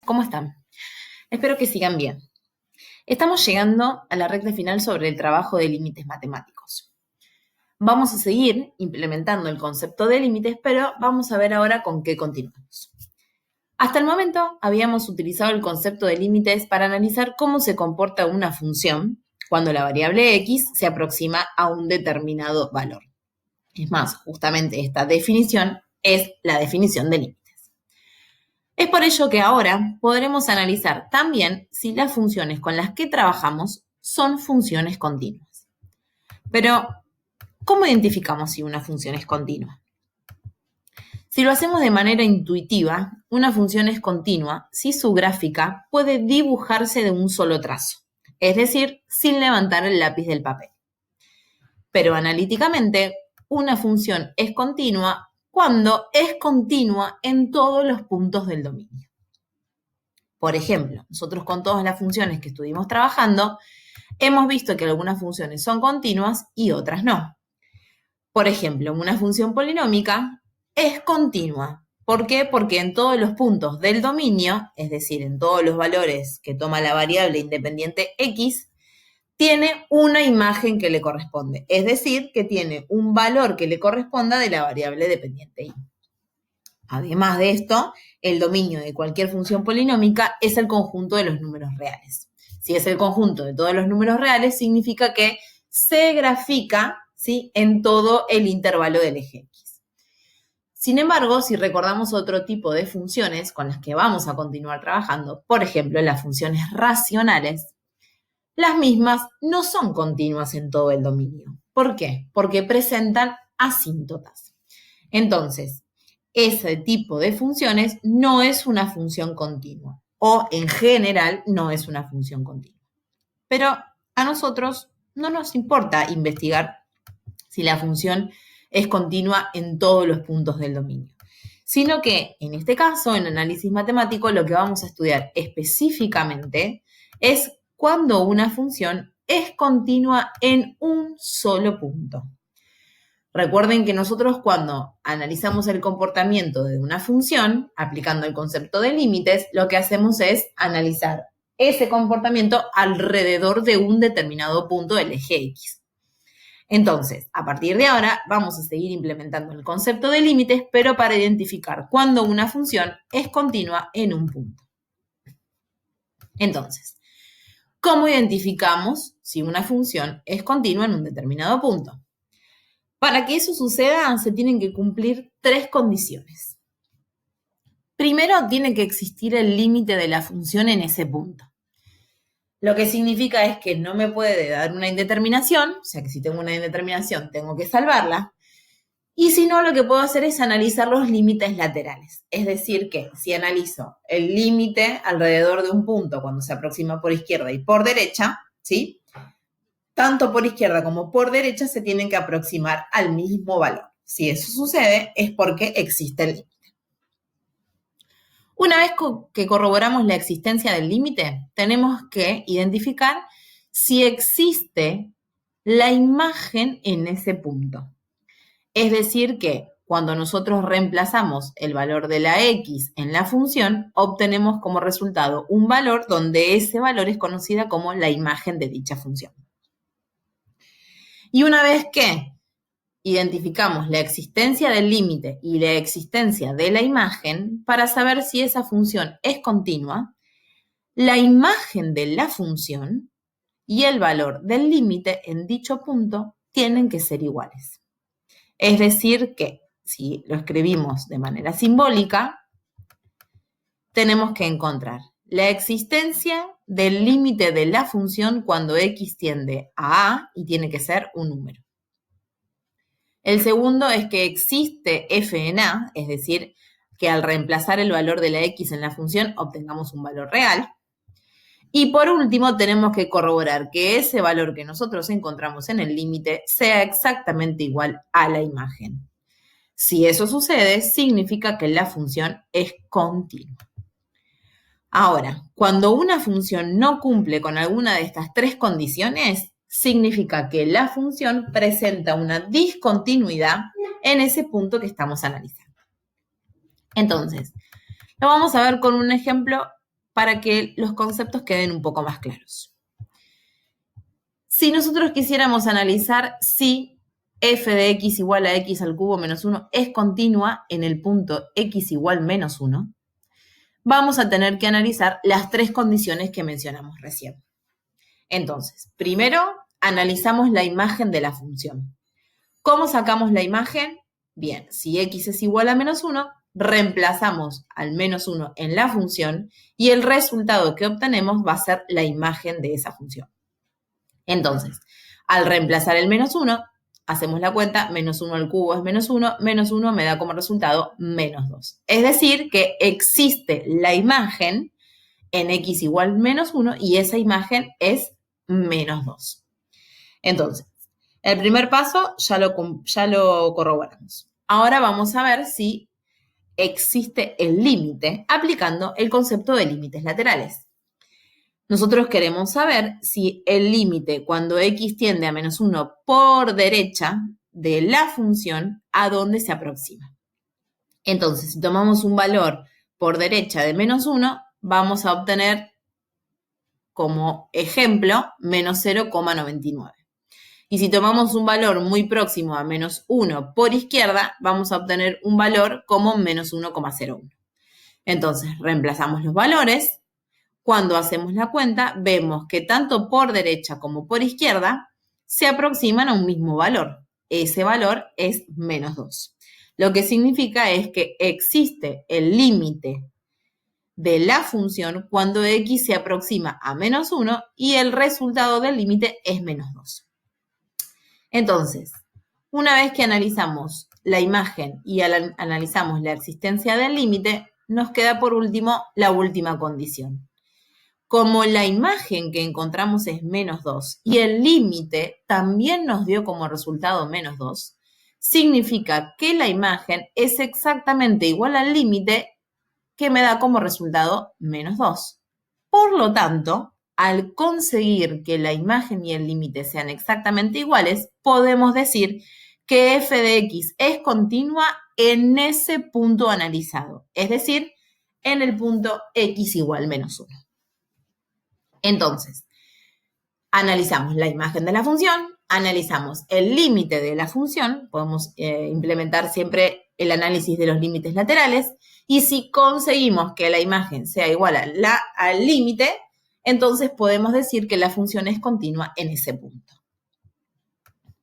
¿Cómo están? Espero que sigan bien. Estamos llegando a la recta final sobre el trabajo de límites matemáticos. Vamos a seguir implementando el concepto de límites, pero vamos a ver ahora con qué continuamos. Hasta el momento habíamos utilizado el concepto de límites para analizar cómo se comporta una función cuando la variable x se aproxima a un determinado valor. Es más, justamente esta definición es la definición de límites. Es por ello que ahora podremos analizar también si las funciones con las que trabajamos son funciones continuas. Pero, ¿cómo identificamos si una función es continua? Si lo hacemos de manera intuitiva, una función es continua si su gráfica puede dibujarse de un solo trazo, es decir, sin levantar el lápiz del papel. Pero analíticamente, una función es continua cuando es continua en todos los puntos del dominio. Por ejemplo, nosotros con todas las funciones que estuvimos trabajando, hemos visto que algunas funciones son continuas y otras no. Por ejemplo, una función polinómica es continua. ¿Por qué? Porque en todos los puntos del dominio, es decir, en todos los valores que toma la variable independiente x, tiene una imagen que le corresponde. Es decir, que tiene un valor que le corresponda de la variable dependiente y. Además de esto, el dominio de cualquier función polinómica es el conjunto de los números reales. Si es el conjunto de todos los números reales, significa que se grafica, ¿sí?, en todo el intervalo del eje x. Sin embargo, si recordamos otro tipo de funciones con las que vamos a continuar trabajando, por ejemplo, las funciones racionales, las mismas no son continuas en todo el dominio. ¿Por qué? Porque presentan asíntotas. Entonces, ese tipo de funciones no es una función continua o en general no es una función continua. Pero a nosotros no nos importa investigar si la función es continua en todos los puntos del dominio, sino que en este caso, en análisis matemático, lo que vamos a estudiar específicamente es cuando una función es continua en un solo punto. Recuerden que nosotros cuando analizamos el comportamiento de una función, aplicando el concepto de límites, lo que hacemos es analizar ese comportamiento alrededor de un determinado punto del eje X. Entonces, a partir de ahora, vamos a seguir implementando el concepto de límites, pero para identificar cuándo una función es continua en un punto. Entonces, ¿cómo identificamos si una función es continua en un determinado punto? Para que eso suceda, se tienen que cumplir 3 condiciones. Primero, tiene que existir el límite de la función en ese punto. Lo que significa es que no me puede dar una indeterminación, o sea que si tengo una indeterminación tengo que salvarla, y si no, lo que puedo hacer es analizar los límites laterales. Es decir, que si analizo el límite alrededor de un punto cuando se aproxima por izquierda y por derecha, ¿sí?, tanto por izquierda como por derecha se tienen que aproximar al mismo valor. Si eso sucede, es porque existe el límite. Una vez que corroboramos la existencia del límite, tenemos que identificar si existe la imagen en ese punto. Es decir, que cuando nosotros reemplazamos el valor de la x en la función, obtenemos como resultado un valor donde ese valor es conocida como la imagen de dicha función. Y una vez que identificamos la existencia del límite y la existencia de la imagen, para saber si esa función es continua, la imagen de la función y el valor del límite en dicho punto tienen que ser iguales. Es decir que, si lo escribimos de manera simbólica, tenemos que encontrar la existencia del límite de la función cuando x tiende a y tiene que ser un número. El segundo es que existe f en a, es decir, que al reemplazar el valor de la x en la función obtengamos un valor real. Y por último, tenemos que corroborar que ese valor que nosotros encontramos en el límite sea exactamente igual a la imagen. Si eso sucede, significa que la función es continua. Ahora, cuando una función no cumple con alguna de estas 3 condiciones, significa que la función presenta una discontinuidad en ese punto que estamos analizando. Entonces, lo vamos a ver con un ejemplo para que los conceptos queden un poco más claros. Si nosotros quisiéramos analizar si f de x igual a x al cubo menos 1 es continua en el punto x igual menos 1, vamos a tener que analizar las tres condiciones que mencionamos recién. Entonces, primero analizamos la imagen de la función. ¿Cómo sacamos la imagen? Bien, si x es igual a menos 1, reemplazamos al menos 1 en la función y el resultado que obtenemos va a ser la imagen de esa función. Entonces, al reemplazar el menos 1, hacemos la cuenta, menos 1 al cubo es menos 1 me da como resultado menos 2. Es decir, que existe la imagen en x igual menos 1 y esa imagen es menos 2. Entonces, el primer paso ya lo corroboramos. Ahora vamos a ver si existe el límite aplicando el concepto de límites laterales. Nosotros queremos saber si el límite cuando x tiende a menos 1 por derecha de la función, ¿a dónde se aproxima? Entonces, si tomamos un valor por derecha de menos 1, vamos a obtener como ejemplo menos 0,99. Y si tomamos un valor muy próximo a menos 1 por izquierda, vamos a obtener un valor como menos 1,01. Entonces, reemplazamos los valores. Cuando hacemos la cuenta, vemos que tanto por derecha como por izquierda se aproximan a un mismo valor. Ese valor es menos 2. Lo que significa es que existe el límite de la función cuando x se aproxima a menos 1 y el resultado del límite es menos 2. Entonces, una vez que analizamos la imagen y analizamos la existencia del límite, nos queda por último la última condición. Como la imagen que encontramos es menos 2 y el límite también nos dio como resultado menos 2, significa que la imagen es exactamente igual al límite que me da como resultado menos 2. Por lo tanto, al conseguir que la imagen y el límite sean exactamente iguales, podemos decir que f de x es continua en ese punto analizado, es decir, en el punto x igual menos 1. Entonces, analizamos la imagen de la función, analizamos el límite de la función, podemos implementar siempre el análisis de los límites laterales, y si conseguimos que la imagen sea igual al límite, entonces podemos decir que la función es continua en ese punto.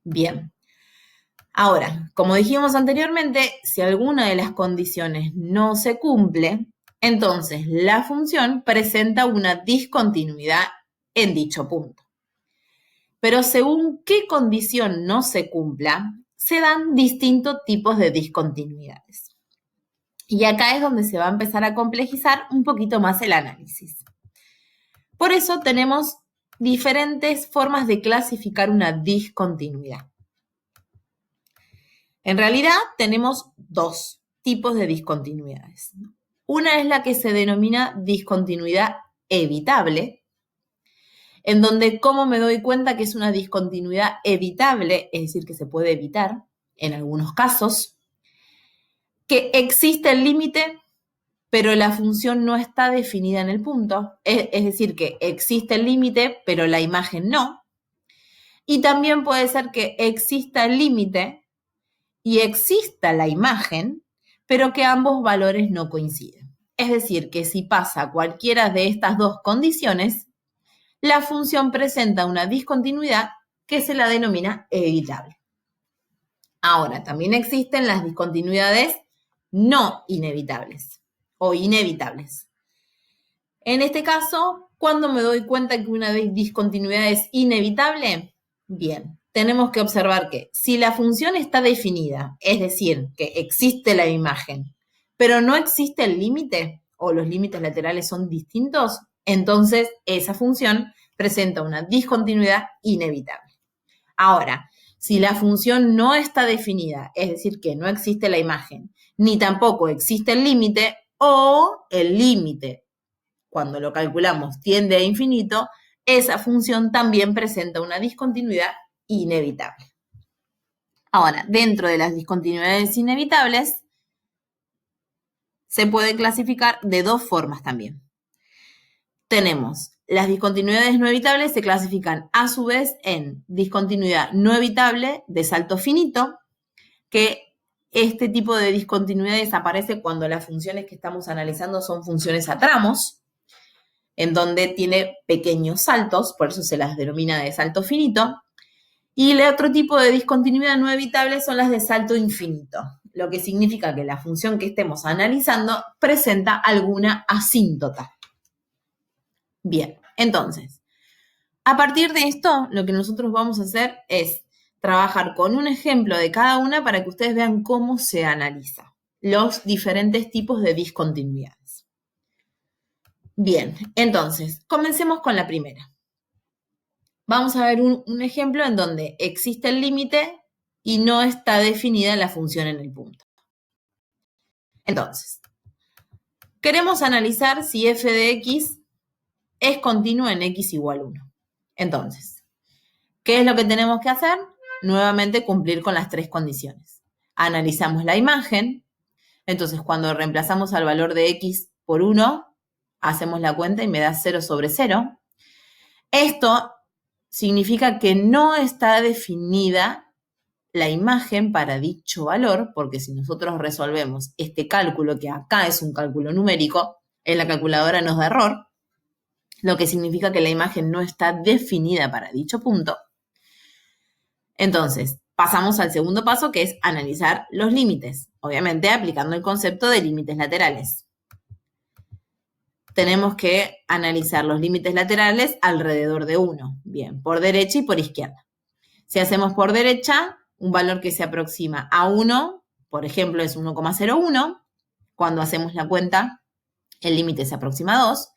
Bien. Ahora, como dijimos anteriormente, si alguna de las condiciones no se cumple, entonces la función presenta una discontinuidad en dicho punto. Pero según qué condición no se cumpla, se dan distintos tipos de discontinuidades. Y acá es donde se va a empezar a complejizar un poquito más el análisis. Por eso tenemos diferentes formas de clasificar una discontinuidad. En realidad tenemos dos tipos de discontinuidades. Una es la que se denomina discontinuidad evitable, en donde ¿cómo me doy cuenta que es una discontinuidad evitable? Es decir, que se puede evitar en algunos casos, que existe el límite, pero la función no está definida en el punto, es decir, que existe el límite, pero la imagen no. Y también puede ser que exista el límite y exista la imagen, pero que ambos valores no coinciden. Es decir, que si pasa cualquiera de estas dos condiciones, la función presenta una discontinuidad que se la denomina evitable. Ahora, también existen las discontinuidades no inevitables o inevitables. En este caso, ¿cuándo me doy cuenta que una discontinuidad es inevitable? Bien, tenemos que observar que si la función está definida, es decir, que existe la imagen, pero no existe el límite o los límites laterales son distintos, entonces esa función presenta una discontinuidad inevitable. Ahora, si la función no está definida, es decir, que no existe la imagen, ni tampoco existe el límite o el límite, cuando lo calculamos, tiende a infinito, esa función también presenta una discontinuidad inevitable. Ahora, dentro de las discontinuidades inevitables, se puede clasificar de dos formas también. tenemos las discontinuidades no evitables se clasifican a su vez en discontinuidad no evitable de salto finito, que este tipo de discontinuidades aparece cuando las funciones que estamos analizando son funciones a tramos, en donde tiene pequeños saltos, por eso se las denomina de salto finito. Y el otro tipo de discontinuidad no evitable son las de salto infinito, lo que significa que la función que estemos analizando presenta alguna asíntota. Bien, entonces, a partir de esto, lo que nosotros vamos a hacer es trabajar con un ejemplo de cada una para que ustedes vean cómo se analiza los diferentes tipos de discontinuidades. Bien, entonces, comencemos con la primera. Vamos a ver un ejemplo en donde existe el límite y no está definida la función en el punto. Entonces, queremos analizar si f de x es continuo en x igual 1. Entonces, ¿qué es lo que tenemos que hacer? Nuevamente cumplir con las tres condiciones. Analizamos la imagen. Entonces, cuando reemplazamos al valor de x por 1, hacemos la cuenta y me da 0 sobre 0. Esto significa que no está definida la imagen para dicho valor, porque si nosotros resolvemos este cálculo, que acá es un cálculo numérico, en la calculadora nos da error, lo que significa que la imagen no está definida para dicho punto. Entonces, pasamos al segundo paso, que es analizar los límites, obviamente aplicando el concepto de límites laterales. Tenemos que analizar los límites laterales alrededor de 1, bien, por derecha y por izquierda. Si hacemos por derecha, un valor que se aproxima a 1, por ejemplo, es 1,01. Cuando hacemos la cuenta, el límite se aproxima a 2.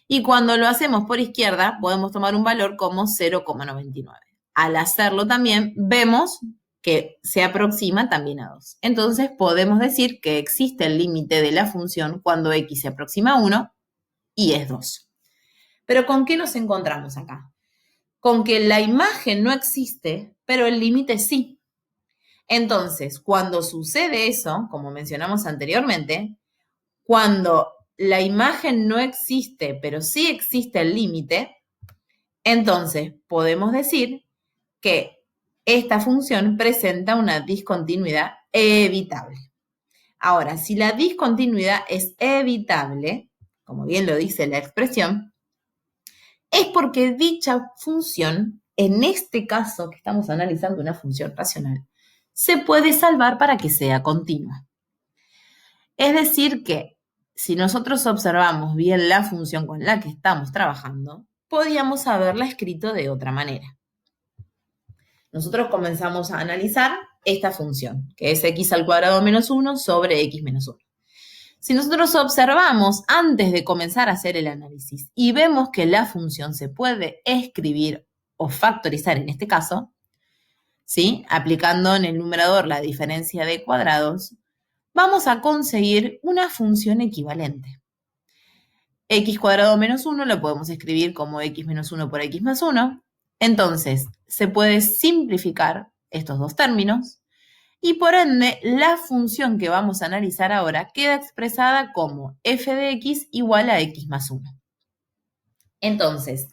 Y cuando lo hacemos por izquierda, podemos tomar un valor como 0,99. Al hacerlo también, vemos que se aproxima también a 2. Entonces, podemos decir que existe el límite de la función cuando x se aproxima a 1 y es 2. Pero ¿con qué nos encontramos acá? Con que la imagen no existe, pero el límite sí. Entonces, cuando sucede eso, como mencionamos anteriormente, cuando la imagen no existe, pero sí existe el límite, entonces podemos decir que esta función presenta una discontinuidad evitable. Ahora, si la discontinuidad es evitable, como bien lo dice la expresión, es porque dicha función, en este caso que estamos analizando una función racional, se puede salvar para que sea continua. Es decir que si nosotros observamos bien la función con la que estamos trabajando, podríamos haberla escrito de otra manera. Nosotros comenzamos a analizar esta función, que es x al cuadrado menos 1 sobre x menos 1. Si nosotros observamos antes de comenzar a hacer el análisis y vemos que la función se puede escribir o factorizar en este caso, ¿sí? Aplicando en el numerador la diferencia de cuadrados, vamos a conseguir una función equivalente. X cuadrado menos 1 lo podemos escribir como x menos 1 por x más 1. Entonces, se puede simplificar estos dos términos y por ende, la función que vamos a analizar ahora queda expresada como f de x igual a x más 1. Entonces,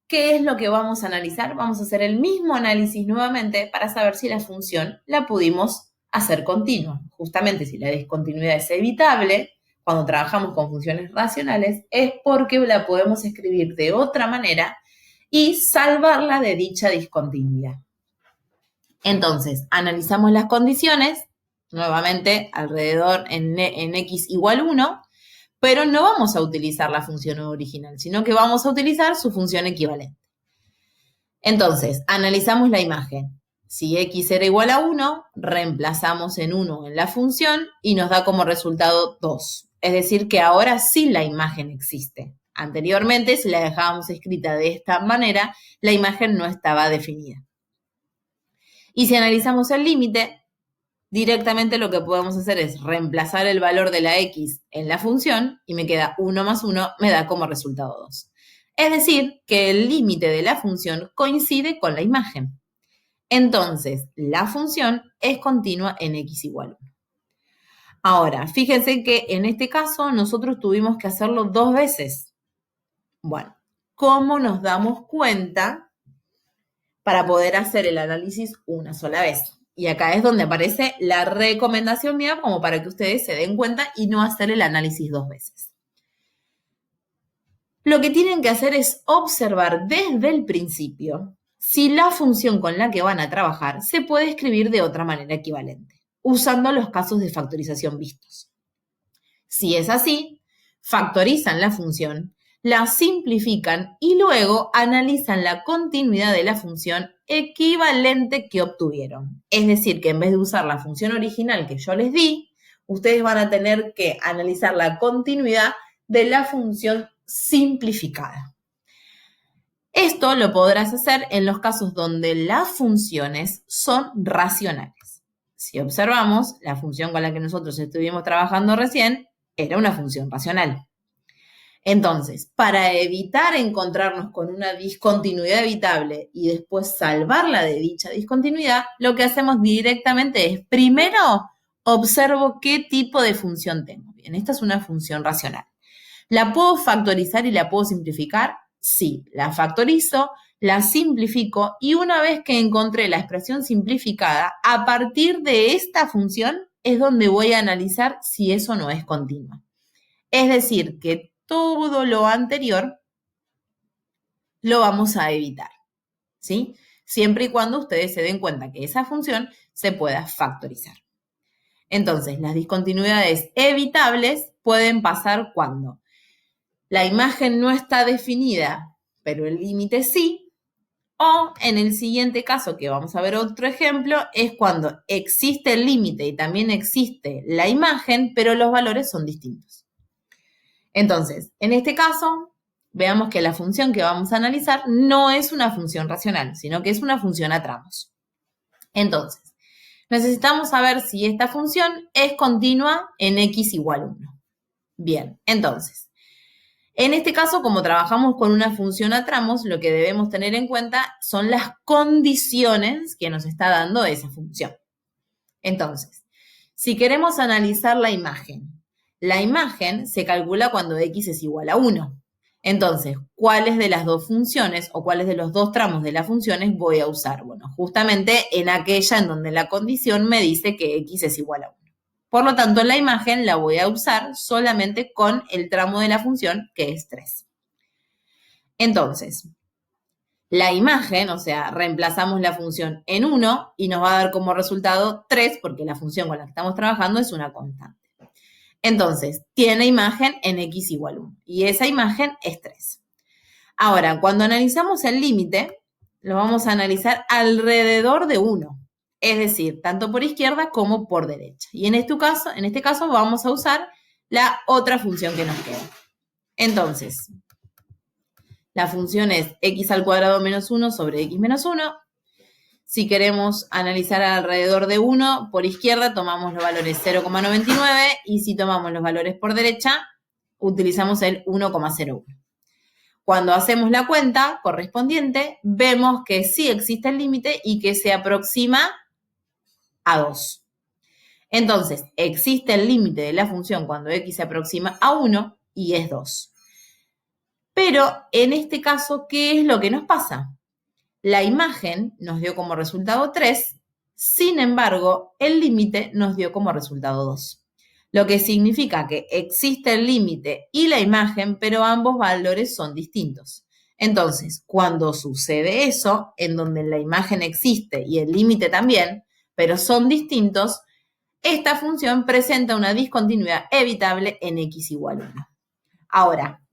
¿qué es lo que vamos a analizar? Vamos a hacer el mismo análisis nuevamente para saber si la función la pudimos hacer continua. Justamente si la discontinuidad es evitable, cuando trabajamos con funciones racionales, es porque la podemos escribir de otra manera y salvarla de dicha discontinuidad. Entonces, analizamos las condiciones, nuevamente alrededor en x igual 1, pero no vamos a utilizar la función original, sino que vamos a utilizar su función equivalente. Entonces, analizamos la imagen. Si x era igual a 1, reemplazamos en 1 en la función y nos da como resultado 2. Es decir, que ahora sí la imagen existe. Anteriormente, si la dejábamos escrita de esta manera, la imagen no estaba definida. Y si analizamos el límite, directamente lo que podemos hacer es reemplazar el valor de la x en la función y me queda 1 más 1, me da como resultado 2. Es decir, que el límite de la función coincide con la imagen. Entonces, la función es continua en x igual 1. Ahora, fíjense que en este caso nosotros tuvimos que hacerlo dos veces. Bueno, ¿cómo nos damos cuenta para poder hacer el análisis una sola vez? Y acá es donde aparece la recomendación mía como para que ustedes se den cuenta y no hacer el análisis 2 veces. Lo que tienen que hacer es observar desde el principio si la función con la que van a trabajar se puede escribir de otra manera equivalente, usando los casos de factorización vistos. Si es así, factorizan la función, la simplifican y luego analizan la continuidad de la función equivalente que obtuvieron. Es decir, que en vez de usar la función original que yo les di, ustedes van a tener que analizar la continuidad de la función simplificada. Esto lo podrás hacer en los casos donde las funciones son racionales. Si observamos, la función con la que nosotros estuvimos trabajando recién era una función racional. Entonces, para evitar encontrarnos con una discontinuidad evitable y después salvarla de dicha discontinuidad, lo que hacemos directamente es, primero, observo qué tipo de función tengo. Bien, esta es una función racional. ¿La puedo factorizar y la puedo simplificar? Sí, la factorizo, la simplifico y una vez que encontré la expresión simplificada, a partir de esta función es donde voy a analizar si eso no es continuo. Es decir, que todo lo anterior lo vamos a evitar, ¿sí? Siempre y cuando ustedes se den cuenta que esa función se pueda factorizar. Entonces, las discontinuidades evitables pueden pasar cuando la imagen no está definida, pero el límite sí. O en el siguiente caso, que vamos a ver otro ejemplo, es cuando existe el límite y también existe la imagen, pero los valores son distintos. Entonces, en este caso, veamos que la función que vamos a analizar no es una función racional, sino que es una función a tramos. Entonces, necesitamos saber si esta función es continua en x igual 1. Bien, entonces, en este caso, como trabajamos con una función a tramos, lo que debemos tener en cuenta son las condiciones que nos está dando esa función. Entonces, si queremos analizar la imagen se calcula cuando x es igual a 1. Entonces, ¿cuáles de las dos funciones o cuáles de los dos tramos de las funciones voy a usar? Bueno, justamente en aquella en donde la condición me dice que x es igual a 1. Por lo tanto, la imagen la voy a usar solamente con el tramo de la función, que es 3. Entonces, la imagen, o sea, reemplazamos la función en 1 y nos va a dar como resultado 3, porque la función con la que estamos trabajando es una constante. Entonces, tiene imagen en x igual 1 y esa imagen es 3. Ahora, cuando analizamos el límite, lo vamos a analizar alrededor de 1. Es decir, tanto por izquierda como por derecha. Y en este caso vamos a usar la otra función que nos queda. Entonces, la función es x al cuadrado menos 1 sobre x menos 1. Si queremos analizar alrededor de 1, por izquierda tomamos los valores 0,99 y si tomamos los valores por derecha, utilizamos el 1,01. Cuando hacemos la cuenta correspondiente, vemos que sí existe el límite y que se aproxima a 2. Entonces, existe el límite de la función cuando x se aproxima a 1 y es 2. Pero en este caso, ¿qué es lo que nos pasa? La imagen nos dio como resultado 3, sin embargo, el límite nos dio como resultado 2. Lo que significa que existe el límite y la imagen, pero ambos valores son distintos. Entonces, cuando sucede eso, en donde la imagen existe y el límite también, pero son distintos, esta función presenta una discontinuidad evitable en x igual 1. Ahora,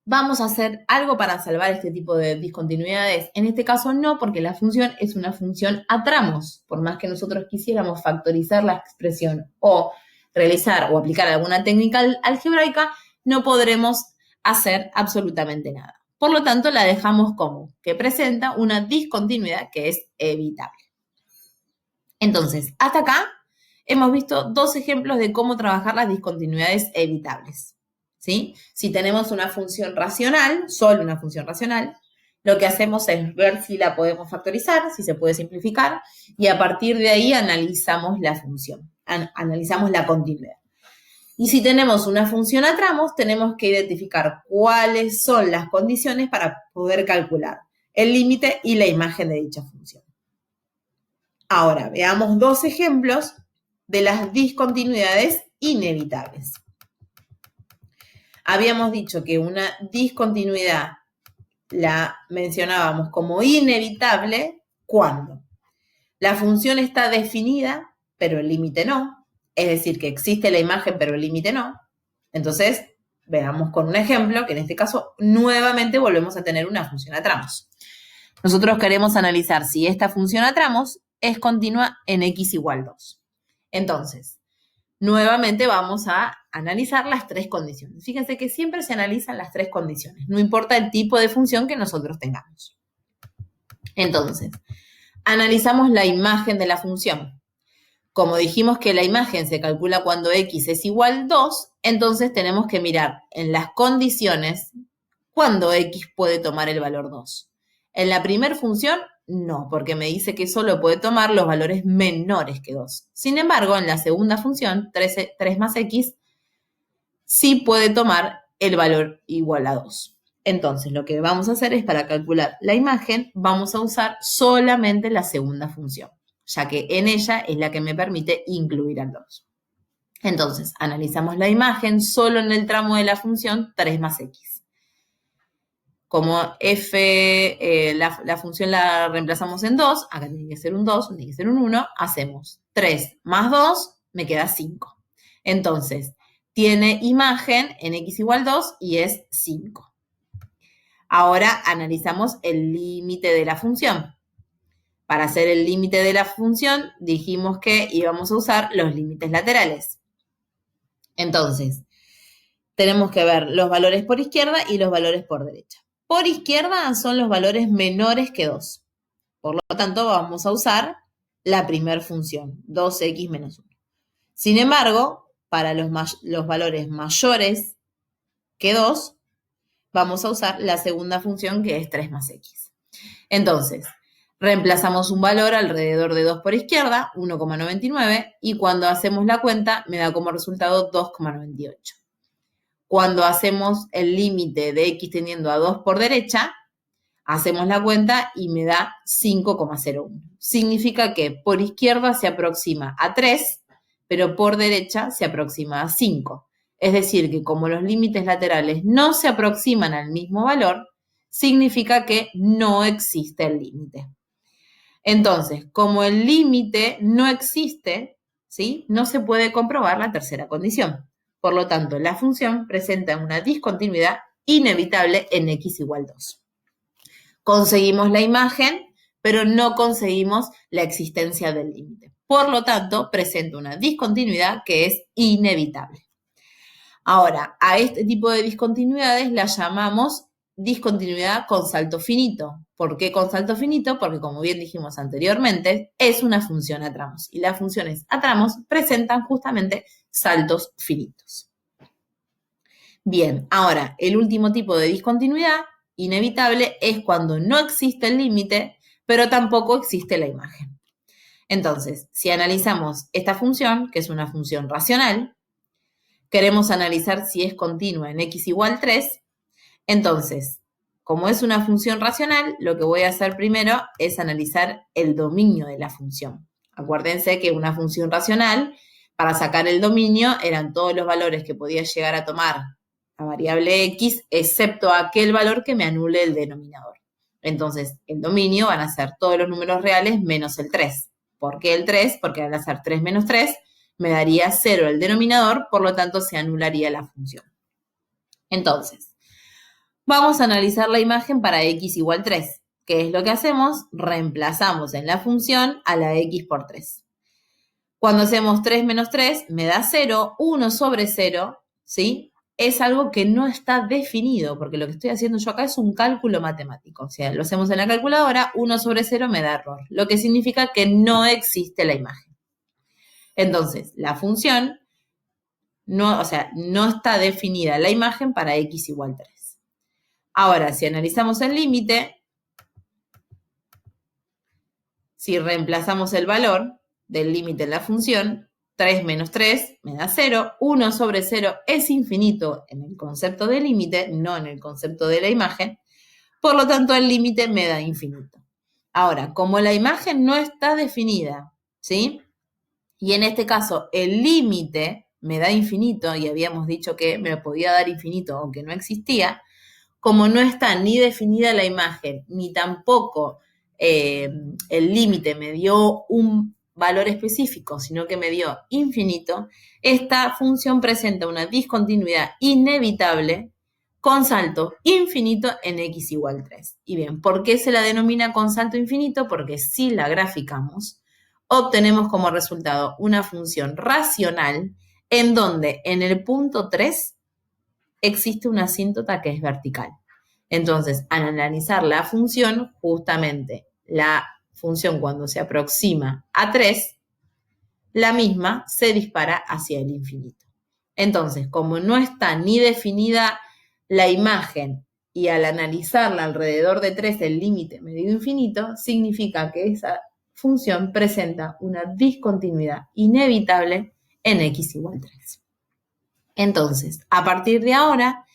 ¿vamos a hacer algo para salvar este tipo de discontinuidades? En este caso no, porque la función es una función a tramos. Por más que nosotros quisiéramos factorizar la expresión o realizar o aplicar alguna técnica algebraica, no podremos hacer absolutamente nada. Por lo tanto, la dejamos como que presenta una discontinuidad que es evitable. Entonces, hasta acá hemos visto dos ejemplos de cómo trabajar las discontinuidades evitables. ¿Sí? Si tenemos una función racional, solo una función racional, lo que hacemos es ver si la podemos factorizar, si se puede simplificar, y a partir de ahí analizamos la función, analizamos la continuidad. Y si tenemos una función a tramos, tenemos que identificar cuáles son las condiciones para poder calcular el límite y la imagen de dicha función. Ahora, veamos dos ejemplos de las discontinuidades inevitables. Habíamos dicho que una discontinuidad la mencionábamos como inevitable cuando la función está definida, pero el límite no. Es decir, que existe la imagen, pero el límite no. Entonces, veamos con un ejemplo, que en este caso nuevamente volvemos a tener una función a tramos. Nosotros queremos analizar si esta función a tramos es continua en x igual 2. Entonces, nuevamente vamos a analizar las tres condiciones. Fíjense que siempre se analizan las tres condiciones, no importa el tipo de función que nosotros tengamos. Entonces, analizamos la imagen de la función. Como dijimos que la imagen se calcula cuando x es igual a 2, entonces tenemos que mirar en las condiciones cuándo x puede tomar el valor 2. En la primera función, no, porque me dice que solo puede tomar los valores menores que 2. Sin embargo, en la segunda función, 3 más x, sí puede tomar el valor igual a 2. Entonces, lo que vamos a hacer es, para calcular la imagen, vamos a usar solamente la segunda función, ya que en ella es la que me permite incluir al 2. Entonces, analizamos la imagen solo en el tramo de la función 3 más x. Como f, la función la reemplazamos en 2, acá tiene que ser un 2, tiene que ser un 1, hacemos 3 más 2, me queda 5. Entonces, tiene imagen en x igual 2 y es 5. Ahora analizamos el límite de la función. Para hacer el límite de la función, dijimos que íbamos a usar los límites laterales. Entonces, tenemos que ver los valores por izquierda y los valores por derecha. Por izquierda son los valores menores que 2. Por lo tanto, vamos a usar la primera función, 2x menos 1. Sin embargo, para los valores mayores que 2, vamos a usar la segunda función, que es 3 más x. Entonces, reemplazamos un valor alrededor de 2 por izquierda, 1,99, y cuando hacemos la cuenta me da como resultado 2,98. Cuando hacemos el límite de x tendiendo a 2 por derecha, hacemos la cuenta y me da 5,01. Significa que por izquierda se aproxima a 3, pero por derecha se aproxima a 5. Es decir, que como los límites laterales no se aproximan al mismo valor, significa que no existe el límite. Entonces, como el límite no existe, ¿sí?, no se puede comprobar la tercera condición. Por lo tanto, la función presenta una discontinuidad inevitable en x igual 2. Conseguimos la imagen, pero no conseguimos la existencia del límite. Por lo tanto, presenta una discontinuidad que es inevitable. Ahora, a este tipo de discontinuidades la llamamos discontinuidad con salto finito. ¿Por qué con salto finito? Porque, como bien dijimos anteriormente, es una función a tramos. Y las funciones a tramos presentan justamente saltos finitos. Bien, ahora, el último tipo de discontinuidad inevitable es cuando no existe el límite, pero tampoco existe la imagen. Entonces, si analizamos esta función, que es una función racional, queremos analizar si es continua en x igual 3, entonces, como es una función racional, lo que voy a hacer primero es analizar el dominio de la función. Acuérdense que una función racional, para sacar el dominio, eran todos los valores que podía llegar a tomar la variable x, excepto aquel valor que me anule el denominador. Entonces, el dominio van a ser todos los números reales menos el 3. ¿Por qué el 3? Porque al hacer 3 menos 3, me daría 0 el denominador, por lo tanto se anularía la función. Entonces, vamos a analizar la imagen para x igual 3. ¿Qué es lo que hacemos? Reemplazamos en la función a la x por 3. Cuando hacemos 3 menos 3, me da 0, 1 sobre 0, ¿sí? Es algo que no está definido, porque lo que estoy haciendo yo acá es un cálculo matemático. O sea, lo hacemos en la calculadora, 1 sobre 0 me da error, lo que significa que no existe la imagen. Entonces, la función, no está definida la imagen para x igual 3. Ahora, si analizamos el límite, si reemplazamos el valor del límite en la función, 3 menos 3 me da 0. 1 sobre 0 es infinito en el concepto de límite, no en el concepto de la imagen. Por lo tanto, el límite me da infinito. Ahora, como la imagen no está definida, ¿sí? Y en este caso, el límite me da infinito, y habíamos dicho que me podía dar infinito aunque no existía, como no está ni definida la imagen, ni tampoco el límite me dio un valor específico, sino que me dio infinito, esta función presenta una discontinuidad inevitable con salto infinito en x igual 3. Y bien, ¿por qué se la denomina con salto infinito? Porque si la graficamos, obtenemos como resultado una función racional en donde en el punto 3 existe una asíntota que es vertical. Entonces, al analizar la función, justamente la función cuando se aproxima a 3, la misma se dispara hacia el infinito. Entonces, como no está ni definida la imagen y al analizarla alrededor de 3 el límite medido infinito, significa que esa función presenta una discontinuidad inevitable en x igual 3. Entonces, a partir de ahora,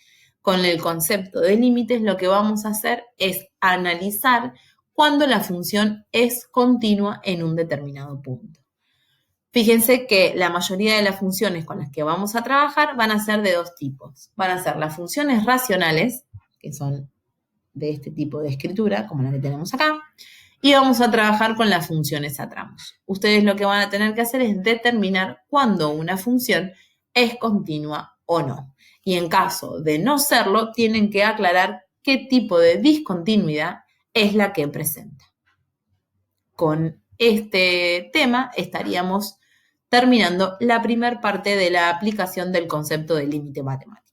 con el concepto de límites, lo que vamos a hacer es analizar cuando la función es continua en un determinado punto. Fíjense que la mayoría de las funciones con las que vamos a trabajar van a ser de dos tipos. Van a ser las funciones racionales, que son de este tipo de escritura, como la que tenemos acá, y vamos a trabajar con las funciones a tramos. Ustedes lo que van a tener que hacer es determinar cuándo una función es continua o no. Y en caso de no serlo, tienen que aclarar qué tipo de discontinuidad es la que presenta. Con este tema estaríamos terminando la primera parte de la aplicación del concepto de límite matemático.